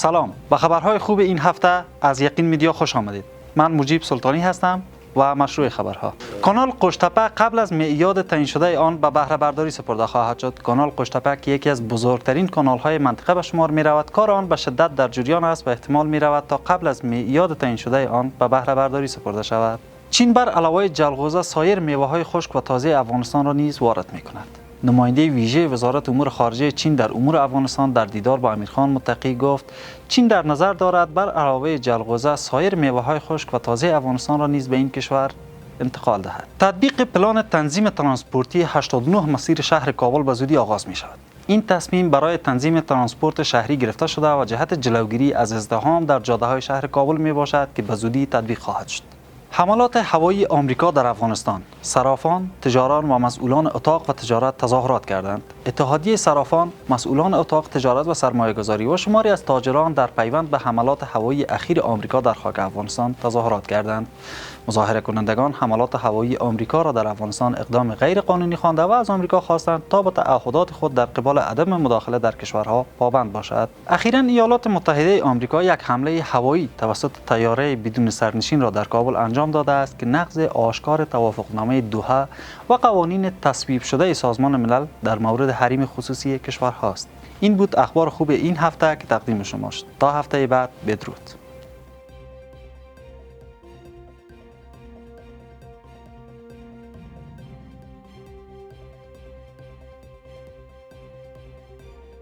سلام، به خبرهای خوب این هفته از یقین میدیا خوش آمدید. من مجیب سلطانی هستم و مشروع خبرها. کانال قوشتپه قبل از میعاد تعیین شده آن به بهره برداری سپرده خواهد شد. کانال قوشتپه که یکی از بزرگترین کانال‌های منطقه به شمار می‌رود، کار آن به شدت در جریان است و احتمال می‌رود تا قبل از میعاد تعیین شده آن به بهره برداری سپرده شود. چین بر علاوه جلغوزه سایر میوه‌های خشک و تازه افغانستان را نیز وارد می‌کند. نماینده ویژه وزارت امور خارجه چین در امور افغانستان در دیدار با امیرخان متقی گفت چین در نظر دارد بر علاوه جلغوزه سایر میوه‌های خشک و تازه افغانستان را نیز به این کشور انتقال دهد. تطبیق پلان تنظیم ترانسپورتی 89 مسیر شهر کابل به زودی آغاز می شود. این تصمیم برای تنظیم ترانسپورت شهری گرفته شده و جهت جلوگیری از ازدحام در جاده‌های شهر کابل می باشد که به زودی تطبیق خواهد شد. حملات هوایی آمریکا در افغانستان. صرافان، تجاران و مسئولان اتاق و تجارت تظاهرات کردند. اتحادیه صرافان، مسئولان اتاق تجارت و سرمایه‌گذاری و شماری از تاجران در پیوند به حملات هوایی اخیر آمریکا در خاک افغانستان تظاهرات کردند. مظاهره کنندگان حملات هوایی آمریکا را در افغانستان اقدام غیر قانونی خوانده و از آمریکا خواستند تا به تعهدات خود در قبال عدم مداخله در کشورها پابند باشد. اخیراً ایالات متحده آمریکا یک حمله هوایی توسط طیاره بدون سرنشین را در کابل انجام داده است که نقض آشکار توافقنامه دوحه و قوانین تصویب شده سازمان ملل در مورد حریم خصوصی کشورهاست. این بود اخبار خوب این هفته که تقدیم شما شد. تا هفته بعد، بدرود.